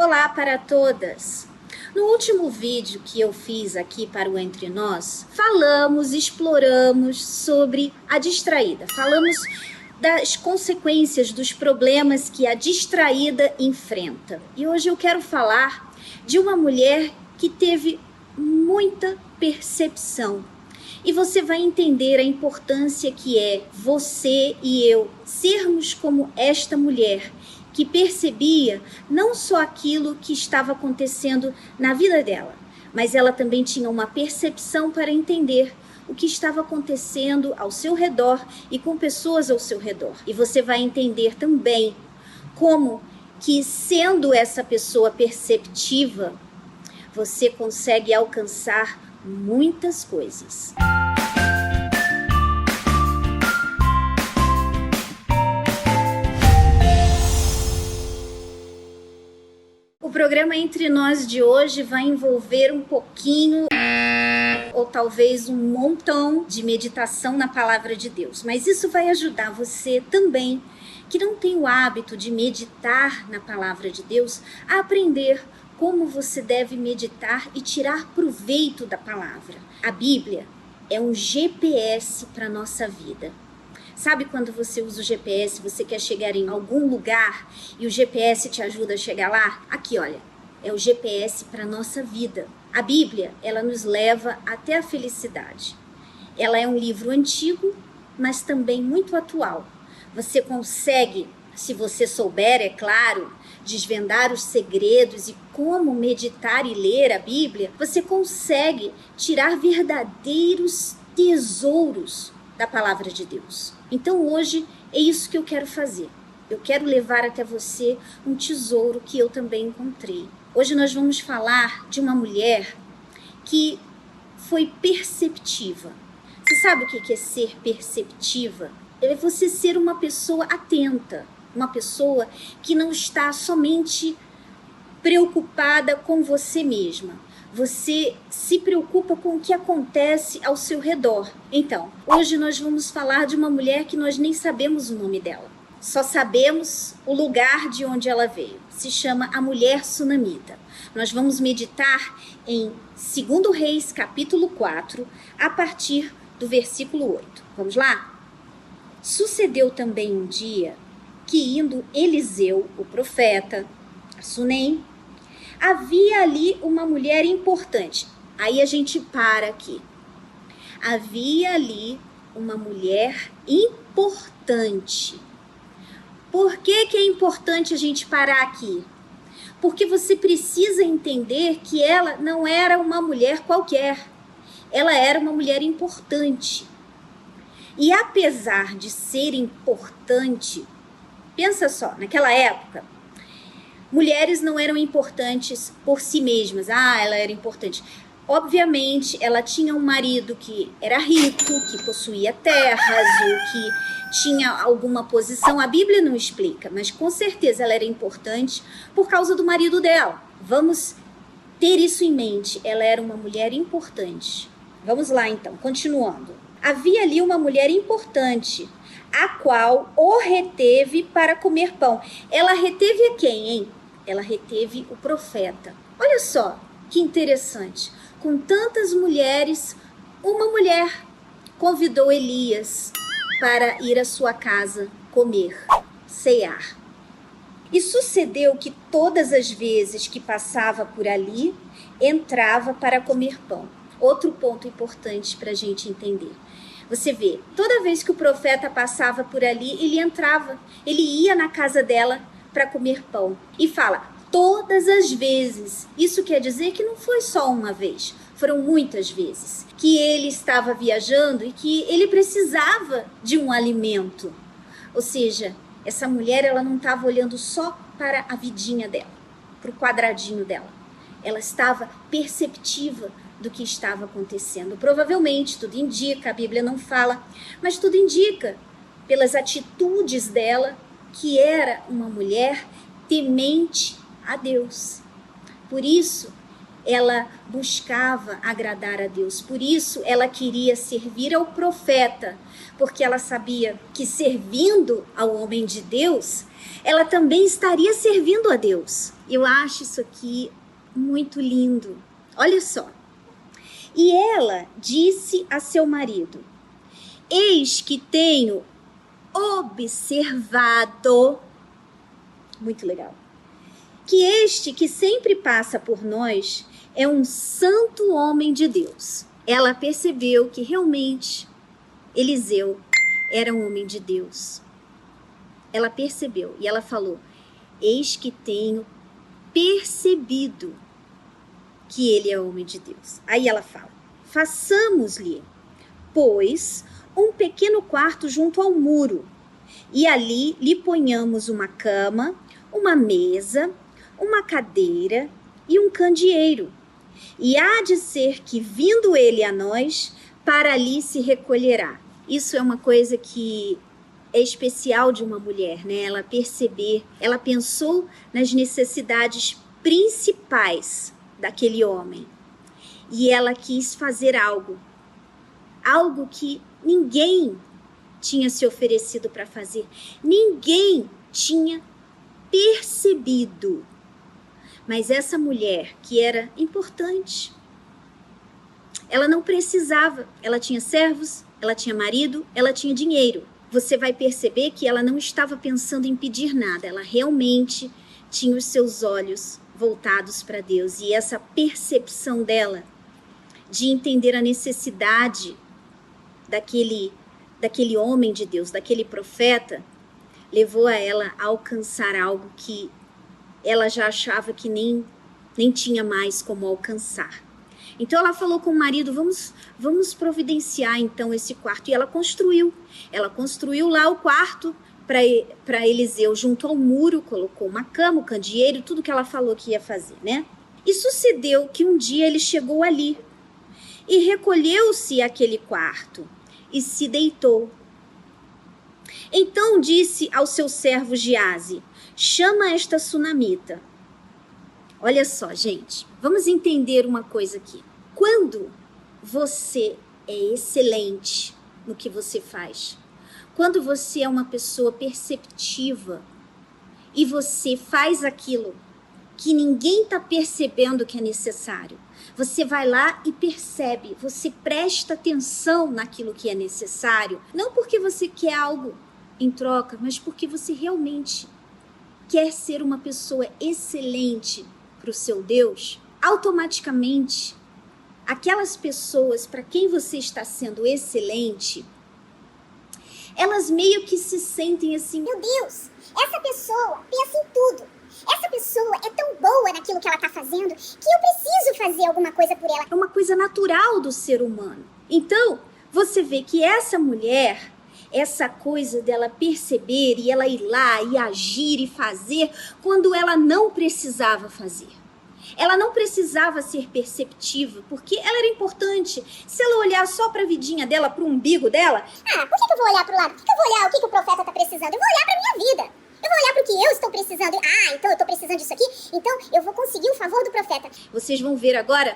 Olá para todas! No último vídeo que eu fiz aqui para o Entre Nós, exploramos sobre a distraída. Falamos das consequências dos problemas que a distraída enfrenta. E hoje eu quero falar de uma mulher que teve muita percepção. E você vai entender a importância que é você e eu sermos como esta mulher, que percebia não só aquilo que estava acontecendo na vida dela, mas ela também tinha uma percepção para entender o que estava acontecendo ao seu redor e com pessoas ao seu redor. E você vai entender também como que, sendo essa pessoa perceptiva, você consegue alcançar muitas coisas. O programa Entre Nós de hoje vai envolver um pouquinho, ou talvez um montão de meditação na palavra de Deus. Mas isso vai ajudar você também, que não tem o hábito de meditar na palavra de Deus, a aprender como você deve meditar e tirar proveito da palavra. A Bíblia é um GPS para a nossa vida. Sabe quando você usa o GPS, você quer chegar em algum lugar e o GPS te ajuda a chegar lá? Aqui, olha, é o GPS para a nossa vida. A Bíblia, ela nos leva até a felicidade. Ela é um livro antigo, mas também muito atual. Você consegue, se você souber, é claro, desvendar os segredos e como meditar e ler a Bíblia, você consegue tirar verdadeiros tesouros da palavra de Deus. Então hoje é isso que eu quero fazer. Eu quero levar até você um tesouro que eu também encontrei. Hoje nós vamos falar de uma mulher que foi perceptiva. Você sabe o que é ser perceptiva? É você ser uma pessoa atenta, uma pessoa que não está somente preocupada com você mesma. Você se preocupa com o que acontece ao seu redor. Então, hoje nós vamos falar de uma mulher que nós nem sabemos o nome dela. Só sabemos o lugar de onde ela veio. Se chama a mulher sunamita. Nós vamos meditar em 2 Reis, capítulo 4, a partir do versículo 8. Vamos lá? Sucedeu também um dia que, indo Eliseu, o profeta, a Sunem, havia ali uma mulher importante. Aí a gente para aqui. Havia ali uma mulher importante. Por que é importante a gente parar aqui? Porque você precisa entender que ela não era uma mulher qualquer. Ela era uma mulher importante. E apesar de ser importante, pensa só, naquela época, mulheres não eram importantes por si mesmas. Ela era importante. Obviamente, ela tinha um marido que era rico, que possuía terras, ou que tinha alguma posição. A Bíblia não explica, mas com certeza ela era importante por causa do marido dela. Vamos ter isso em mente. Ela era uma mulher importante. Vamos lá, então, continuando. Havia ali uma mulher importante, a qual o reteve para comer pão. Ela reteve a quem, hein? Ela reteve o profeta. Olha só, que interessante. Com tantas mulheres, uma mulher convidou Elias para ir à sua casa comer, cear. E sucedeu que todas as vezes que passava por ali, entrava para comer pão. Outro ponto importante para a gente entender. Você vê, toda vez que o profeta passava por ali, ele entrava, ele ia na casa dela para comer pão. E fala, todas as vezes. Isso quer dizer que não foi só uma vez, foram muitas vezes. Que ele estava viajando e que ele precisava de um alimento. Ou seja, essa mulher, ela não estava olhando só para a vidinha dela, para o quadradinho dela. Ela estava perceptiva do que estava acontecendo. Provavelmente, tudo indica, a Bíblia não fala, mas tudo indica, pelas atitudes dela, que era uma mulher temente a Deus. Por isso ela buscava agradar a Deus. Por isso, ela queria servir ao profeta, porque ela sabia que servindo ao homem de Deus, ela também estaria servindo a Deus. Eu acho isso aqui muito lindo. Olha só. E ela disse a seu marido: eis que tenho observado, muito legal, que este que sempre passa por nós é um santo homem de Deus. Ela percebeu que realmente Eliseu era um homem de Deus. Ela percebeu e ela falou: eis que tenho percebido que ele é homem de Deus. Aí ela fala: façamos-lhe, pois, um pequeno quarto junto ao muro, e ali lhe ponhamos uma cama, uma mesa, uma cadeira e um candeeiro. E há de ser que, vindo ele a nós, para ali se recolherá. Isso é uma coisa que é especial de uma mulher, né? Ela pensou nas necessidades principais daquele homem. E ela quis fazer algo que ninguém tinha se oferecido para fazer. Ninguém tinha percebido. Mas essa mulher, que era importante, ela não precisava. Ela tinha servos, ela tinha marido, ela tinha dinheiro. Você vai perceber que ela não estava pensando em pedir nada. Ela realmente tinha os seus olhos voltados para Deus. E essa percepção dela de entender a necessidade daquele homem de Deus, daquele profeta, levou a ela a alcançar algo que ela já achava que nem tinha mais como alcançar. Então ela falou com o marido: vamos providenciar então esse quarto. E ela construiu lá o quarto para Eliseu, junto ao muro, colocou uma cama, um candeeiro, tudo que ela falou que ia fazer, né? E sucedeu que um dia ele chegou ali e recolheu-se àquele quarto e se deitou. Então disse ao seu servo Giazi: chama esta sunamita. Olha só, gente, vamos entender uma coisa aqui. Quando você é excelente no que você faz, quando você é uma pessoa perceptiva e você faz aquilo que ninguém está percebendo que é necessário, você vai lá e percebe, você presta atenção naquilo que é necessário, não porque você quer algo em troca, mas porque você realmente quer ser uma pessoa excelente para o seu Deus. Automaticamente, aquelas pessoas para quem você está sendo excelente, elas meio que se sentem assim: meu Deus, essa pessoa pensa em tudo. Essa pessoa é tão boa naquilo que ela está fazendo que eu preciso fazer alguma coisa por ela. É uma coisa natural do ser humano. Então, você vê que essa mulher, essa coisa dela perceber e ela ir lá e agir e fazer quando ela não precisava fazer. Ela não precisava ser perceptiva, porque ela era importante. Se ela olhar só para a vidinha dela, para o umbigo dela... por que eu vou olhar para o lado? Por que eu vou olhar o que o profeta está precisando? Eu vou olhar para a minha vida. Eu vou olhar para o que eu estou precisando. Então eu estou precisando disso aqui, então eu vou conseguir o favor do profeta. Vocês vão ver agora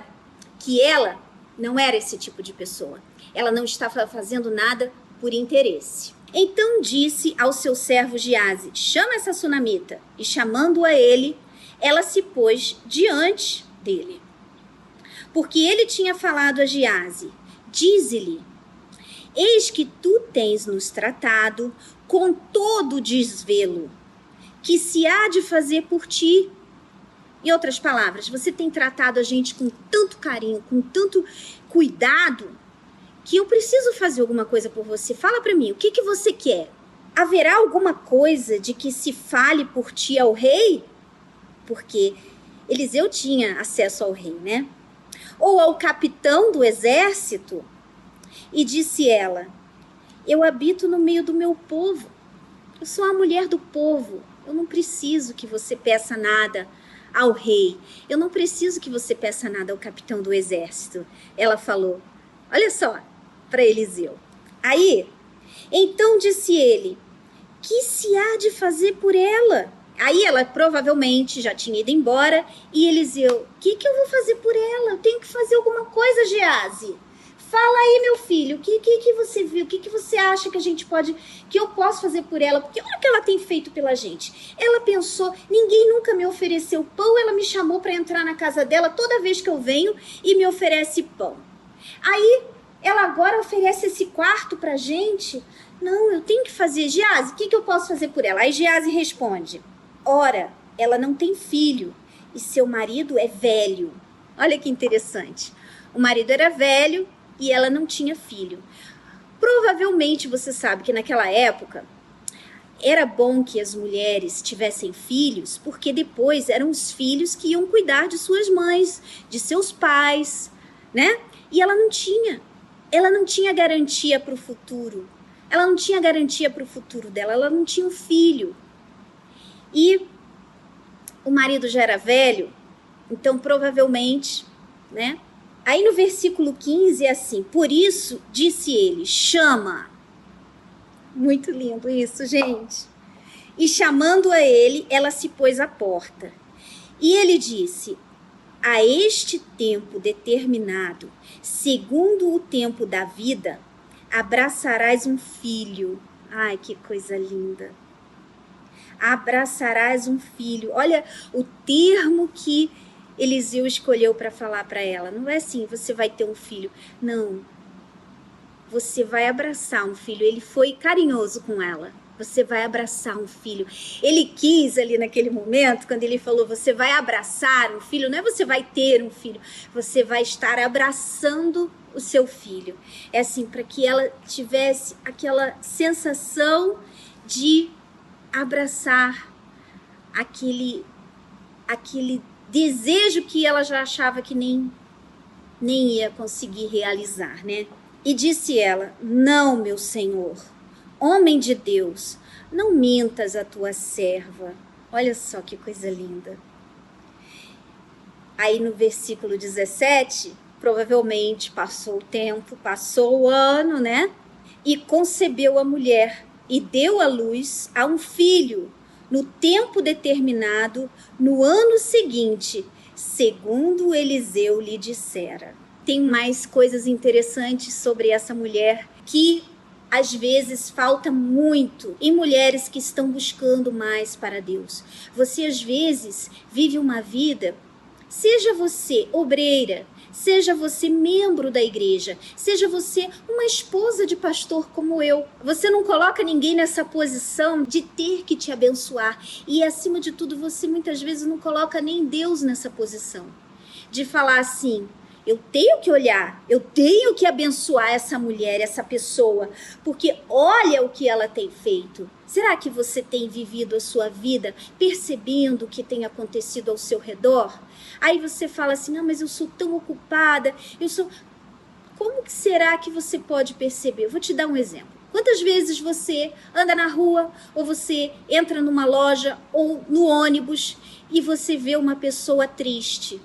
que ela não era esse tipo de pessoa. Ela não estava fazendo nada por interesse. Então disse ao seu servo Giazi: chama essa sunamita. E chamando a ele, ela se pôs diante dele. Porque ele tinha falado a Giazi: dize-lhe, eis que tu tens nos tratado com todo o desvelo que se há de fazer por ti. Em outras palavras, você tem tratado a gente com tanto carinho, com tanto cuidado, que eu preciso fazer alguma coisa por você. Fala para mim, o que você quer? Haverá alguma coisa de que se fale por ti ao rei? Porque Eliseu tinha acesso ao rei, né? Ou ao capitão do exército? E disse ela: eu habito no meio do meu povo. Eu sou a mulher do povo. Eu não preciso que você peça nada ao rei. Eu não preciso que você peça nada ao capitão do exército. Ela falou, olha só, para Eliseu. Aí, então disse ele: que se há de fazer por ela? Aí ela provavelmente já tinha ido embora e Eliseu, o que eu vou fazer por ela? Eu tenho que fazer alguma coisa, Geazi. Fala aí, meu filho, o que você viu? O que você acha que a gente pode, que eu posso fazer por ela? Porque olha o que ela tem feito pela gente. Ela pensou, ninguém nunca me ofereceu pão, ela me chamou para entrar na casa dela toda vez que eu venho e me oferece pão. Aí ela agora oferece esse quarto pra gente. Não, eu tenho que fazer. Geazi, o que eu posso fazer por ela? Aí Geazi responde, ora, ela não tem filho e seu marido é velho. Olha que interessante. O marido era velho e ela não tinha filho. Provavelmente você sabe que naquela época era bom que as mulheres tivessem filhos, porque depois eram os filhos que iam cuidar de suas mães, de seus pais, né? E ela não tinha garantia para o futuro. Ela não tinha garantia para o futuro dela, ela não tinha um filho. E o marido já era velho, então provavelmente, né? Aí no versículo 15 é assim, por isso disse ele, chama. Muito lindo isso, gente. E chamando a ele, ela se pôs à porta. E ele disse, a este tempo determinado, segundo o tempo da vida, abraçarás um filho. Ai, que coisa linda. Abraçarás um filho. Olha o termo que Eliseu escolheu para falar para ela. Não é assim, você vai ter um filho. Não. Você vai abraçar um filho. Ele foi carinhoso com ela. Você vai abraçar um filho. Ele quis ali naquele momento, quando ele falou, você vai abraçar um filho, não é você vai ter um filho, você vai estar abraçando o seu filho. É assim, para que ela tivesse aquela sensação de abraçar aquele desejo que ela já achava que nem ia conseguir realizar, né? E disse ela, não, meu senhor, homem de Deus, não mintas a tua serva. Olha só que coisa linda. Aí no versículo 17, provavelmente passou o tempo, passou o ano, né? E concebeu a mulher e deu à luz a um filho no tempo determinado, no ano seguinte, segundo Eliseu lhe dissera. Tem mais coisas interessantes sobre essa mulher que às vezes falta muito em mulheres que estão buscando mais para Deus. Você às vezes vive uma vida, seja você obreira, seja você membro da igreja, seja você uma esposa de pastor como eu. Você não coloca ninguém nessa posição de ter que te abençoar. E acima de tudo, você muitas vezes não coloca nem Deus nessa posição. De falar assim, eu tenho que olhar, eu tenho que abençoar essa mulher, essa pessoa, porque olha o que ela tem feito. Será que você tem vivido a sua vida percebendo o que tem acontecido ao seu redor? Aí você fala assim, não, mas eu sou tão ocupada, Como que será que você pode perceber? Eu vou te dar um exemplo. Quantas vezes você anda na rua, ou você entra numa loja, ou no ônibus, e você vê uma pessoa triste?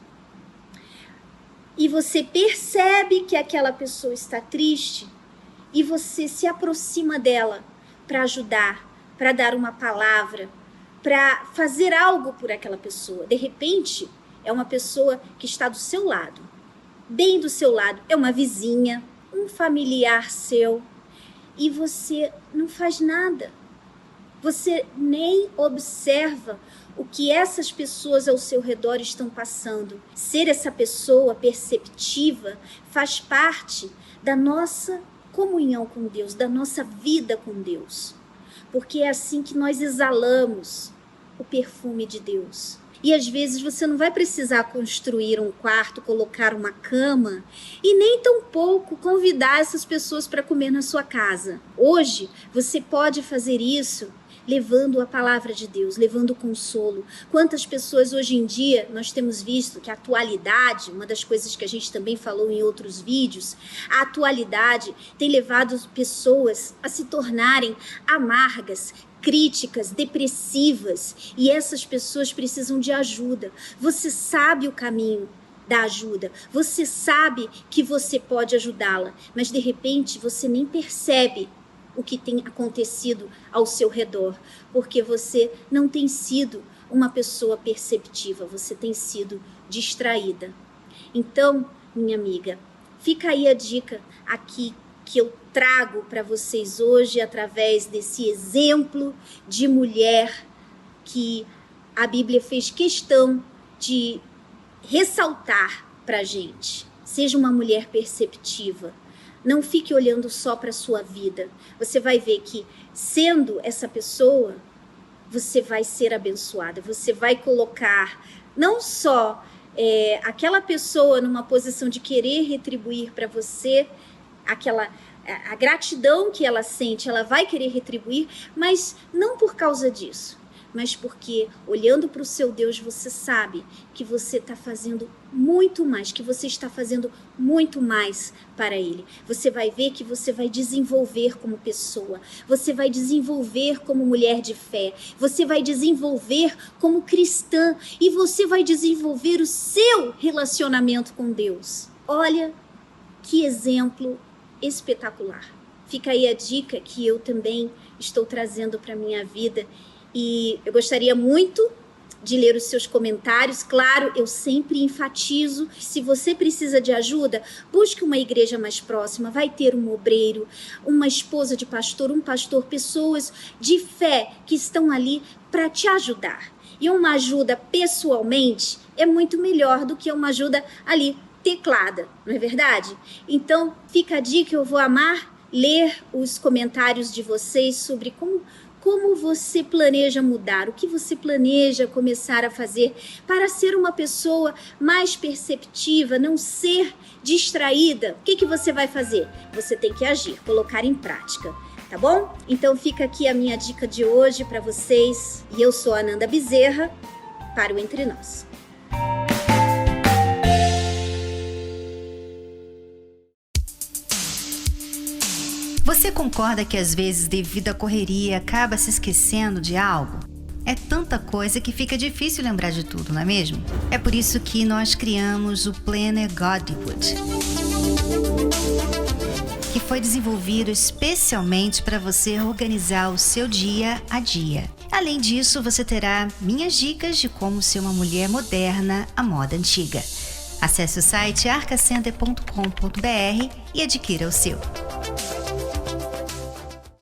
E você percebe que aquela pessoa está triste, e você se aproxima dela para ajudar, para dar uma palavra, para fazer algo por aquela pessoa. De repente, é uma pessoa que está do seu lado, bem do seu lado, é uma vizinha, um familiar seu, e você não faz nada. Você nem observa o que essas pessoas ao seu redor estão passando. Ser essa pessoa perceptiva faz parte da nossa comunhão com Deus, da nossa vida com Deus. Porque é assim que nós exalamos o perfume de Deus. E às vezes você não vai precisar construir um quarto, colocar uma cama e nem tampouco convidar essas pessoas para comer na sua casa. Hoje você pode fazer isso levando a palavra de Deus, levando consolo. Quantas pessoas hoje em dia nós temos visto que a atualidade, uma das coisas que a gente também falou em outros vídeos, a atualidade tem levado pessoas a se tornarem amargas, críticas, depressivas, e essas pessoas precisam de ajuda. Você sabe o caminho da ajuda, você sabe que você pode ajudá-la, mas de repente você nem percebe o que tem acontecido ao seu redor, porque você não tem sido uma pessoa perceptiva, você tem sido distraída. Então, minha amiga, fica aí a dica aqui que eu trago para vocês hoje através desse exemplo de mulher que a Bíblia fez questão de ressaltar para a gente. Seja uma mulher perceptiva. Não fique olhando só para a sua vida. Você vai ver que, sendo essa pessoa, você vai ser abençoada. Você vai colocar não só aquela pessoa numa posição de querer retribuir para você, a gratidão que ela sente, ela vai querer retribuir, mas não por causa disso, mas porque, olhando para o seu Deus, você sabe que você está fazendo muito mais, que você está fazendo muito mais para Ele. Você vai ver que você vai desenvolver como pessoa, você vai desenvolver como mulher de fé, você vai desenvolver como cristã e você vai desenvolver o seu relacionamento com Deus. Olha que exemplo espetacular. Fica aí a dica que eu também estou trazendo para a minha vida. E eu gostaria muito de ler os seus comentários. Claro, eu sempre enfatizo que se você precisa de ajuda, busque uma igreja mais próxima. Vai ter um obreiro, uma esposa de pastor, um pastor, pessoas de fé que estão ali para te ajudar. E uma ajuda pessoalmente é muito melhor do que uma ajuda ali teclada, não é verdade? Então, fica a dica, eu vou amar ler os comentários de vocês sobre como você planeja mudar, o que você planeja começar a fazer para ser uma pessoa mais perceptiva, não ser distraída. O que você vai fazer? Você tem que agir, colocar em prática, tá bom? Então fica aqui a minha dica de hoje para vocês. E eu sou a Ananda Bezerra para o Entre Nós. Você concorda que às vezes, devido à correria, acaba se esquecendo de algo? É tanta coisa que fica difícil lembrar de tudo, não é mesmo? É por isso que nós criamos o Planner Godlywood, que foi desenvolvido especialmente para você organizar o seu dia a dia. Além disso, você terá minhas dicas de como ser uma mulher moderna à moda antiga. Acesse o site arcacenter.com.br e adquira o seu.